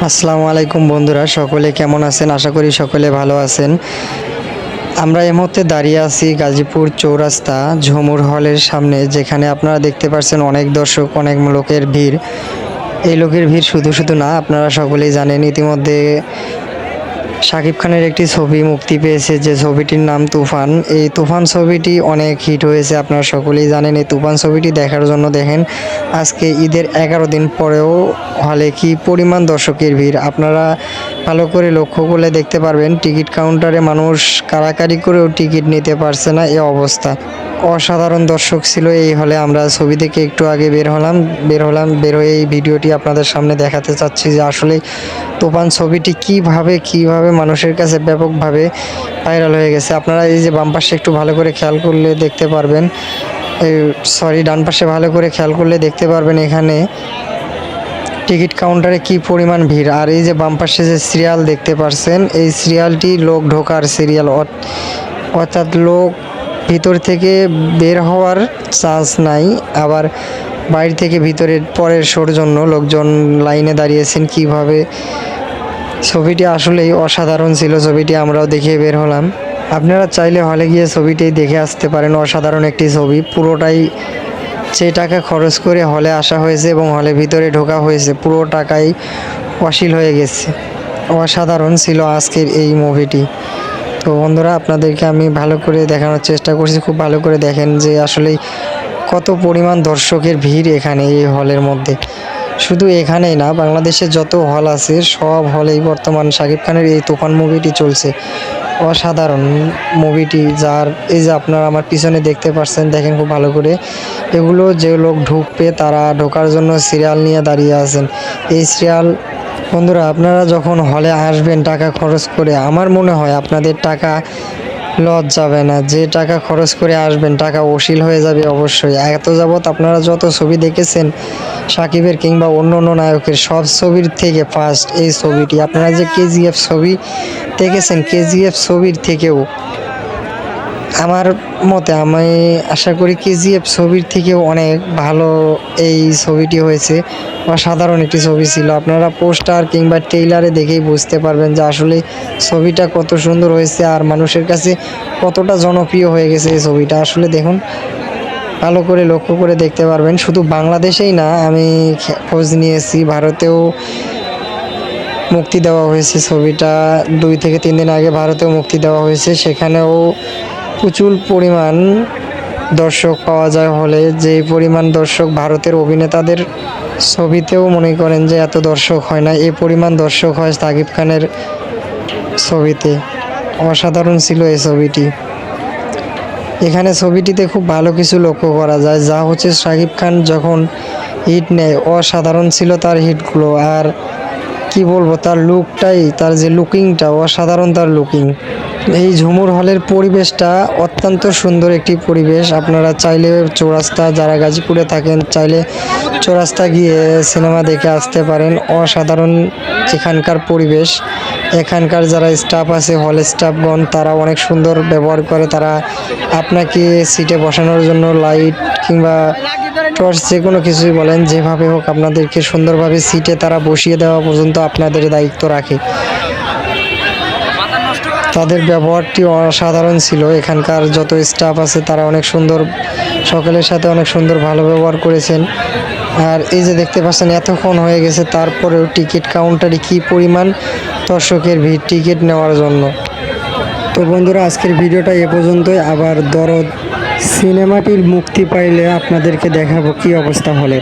আসসালামু আলাইকুম বন্ধুরা, সকলে কেমন আছেন? আশা করি সকলে ভালো আছেন। আমরা এই মুহূর্তে দাঁড়িয়ে আছি গাজীপুর চৌরাস্তা ঝুমুর হলের সামনে, যেখানে আপনারা দেখতে পাচ্ছেন অনেক দর্শক, অনেক লোকের ভিড়। এই লোকের ভিড় শুধু শুধু না, আপনারা সকলেই জানেন ইতিমধ্যে শাকিব খানের একটি ছবি মুক্তি পেয়েছে, যে ছবিটির নাম তুফান। এই তুফান ছবিটি অনেক হিট হয়েছে, আপনারা সকলেই জানেন। এই তুফান ছবিটি দেখার জন্য দেখেন আজকে ঈদের 11 দিন পরেও হলে কি পরিমাণ দর্শকের ভিড় আপনারা ভালো করে লক্ষ্য করলে দেখতে পারবেন। টিকিট কাউন্টারে মানুষ কাড়াকাড়ি করেও টিকিট নিতে পারছে না, এ অবস্থা। অসাধারণ দর্শক ছিল এই হলে। আমরা ছবি থেকে একটু আগে বের হয়ে এই ভিডিওটি আপনাদের সামনে দেখাতে চাচ্ছি যে আসলে তুফান ছবিটি কিভাবে মানুষের কাছে ব্যাপকভাবে ভাইরাল হয়ে গেছে। আপনারা এই যে বাম পাশে একটু ভালো করে খেয়াল করলে দেখতে পারবেন, ডান পাশে ভালো করে খেয়াল করলে দেখতে পারবেন এখানে টিকিট কাউন্টারে কি পরিমাণ ভিড়। আর এই যে বাম পাশে যে সিরিয়াল দেখতে পারছেন, এই সিরিয়ালটি লোক ঢোকার সিরিয়াল, অর্থাৎ লোক ভিতর থেকে বের হওয়ার চান্স নাই। আবার বাইরে থেকে ভিতরের পরের শোর জন্য লোকজন লাইনে দাঁড়িয়েছেন। কিভাবে ছবিটি আসলেই অসাধারণ ছিল। ছবিটি আমরাও দেখে বের হলাম। আপনারা চাইলে হলে গিয়ে ছবিটি দেখে আসতে পারেন। অসাধারণ একটি ছবি, পুরোটাই যে টাকা খরচ করে হলে আসা হয়েছে এবং হলে ভিতরে ঢোকা হয়েছে, পুরো টাকাই অশ্লীল হয়ে গেছে। অসাধারণ ছিল আজকের এই মুভিটি। তো বন্ধুরা, আপনাদেরকে আমি ভালো করে দেখানোর চেষ্টা করছি, খুব ভালো করে দেখেন যে আসলে কত পরিমাণ দর্শকের ভিড় এখানে এই হলের মধ্যে। শুধু এখানেই না, বাংলাদেশে যত হল আছে সব হলেই বর্তমান শাকিব খানের এই তুফান মুভিটি চলছে। অসাধারণ মুভিটি, যার এই যে আপনারা আমার পিছনে দেখতে পাচ্ছেন, দেখেন খুব ভালো করে। এগুলো যে লোক ঢুকবে তারা ঢোকার জন্য সিরিয়াল নিয়ে দাঁড়িয়ে আছেন। এই সিরিয়াল, বন্ধুরা আপনারা যখন হলে আসবেন টাকা খরচ করে, আমার মনে হয় আপনাদের টাকা লস যাবে না। যে টাকা খরচ করে আসবেন টাকা অশ্লীল হয়ে যাবে অবশ্যই। এত যাবৎ আপনারা যত ছবি দেখেছেন সাকিবের কিংবা অন্য নায়কের, সব ছবির থেকে ফার্স্ট এই ছবিটি। আপনারা যে কেজিএফ ছবি দেখেছেন, কেজিএফ ছবির থেকেও আমার মতে, আমি আশা করি কেজিএফ ছবির থেকেও অনেক ভালো এই ছবিটি হয়েছে। অসাধারণ একটি ছবি ছিল। আপনারা পোস্টার কিংবা ট্রেইলারে দেখেই বুঝতে পারবেন যে আসলে ছবিটা কত সুন্দর হয়েছে আর মানুষের কাছে কতটা জনপ্রিয় হয়ে গেছে এই ছবিটা। আসলে দেখুন, ভালো করে লক্ষ্য করে দেখতে পারবেন। শুধু বাংলাদেশেই না, আমি খোঁজ নিয়েছি ভারতেও মুক্তি দেওয়া হয়েছে ছবিটা। 2 থেকে 3 দিন আগে ভারতেও মুক্তি দেওয়া হয়েছে। সেখানেও প্রচুর পরিমাণ দর্শক পাওয়া যায় হলে। যে পরিমাণ দর্শক ভারতের অভিনেতাদের ছবিতেও মনে করেন যে এত দর্শক হয় না, এই পরিমাণ দর্শক হয় শাকিব খানের ছবিতে। অসাধারণ ছিল এই ছবিটি। এখানে ছবিটিতে খুব ভালো কিছু লক্ষ্য করা যায়, যা হচ্ছে শাকিব খান যখন হিট নেয় অসাধারণ ছিল তার হিটগুলো। আর কি বলবো, তার লুকটাই, তার যে লুকিংটা অসাধারণ, তার লুকিং। এই ঝুমুর হলের পরিবেশটা অত্যন্ত সুন্দর একটি পরিবেশ। আপনারা চাইলে চৌরাস্তা, যারা গাজীপুরে থাকেন, চাইলে চৌরাস্তা গিয়ে সিনেমা দেখে আসতে পারেন। অসাধারণ এখানকার পরিবেশ। এখানকার যারা স্টাফ আছে, হল স্টাফগণ, তারা অনেক সুন্দর ব্যবহার করে। তারা আপনাকে সিটে বসানোর জন্য লাইট কিংবা টর্চ, যে কোনো কিছুই বলেন, যেভাবে হোক আপনাদেরকে সুন্দরভাবে সিটে তারা বসিয়ে দেওয়া পর্যন্ত আপনাদের দায়িত্ব রাখে। তাদের ব্যবহারটি অসাধারণ ছিল। এখানকার যত স্টাফ আছে তারা অনেক সুন্দর, সকলের সাথে অনেক সুন্দর ভালো ব্যবহার করেছেন। আর এই যে দেখতে পাচ্ছেন এতক্ষণ হয়ে গেছে, তারপরেও টিকিট কাউন্টারে কি পরিমাণ দর্শকের ভিড় টিকিট নেওয়ার জন্য। তো বন্ধুরা, আজকের ভিডিওটা এ পর্যন্তই। আবার দরদ সিনেমাটির মুক্তি পাইলে আপনাদেরকে দেখাবো কি অবস্থা হলে।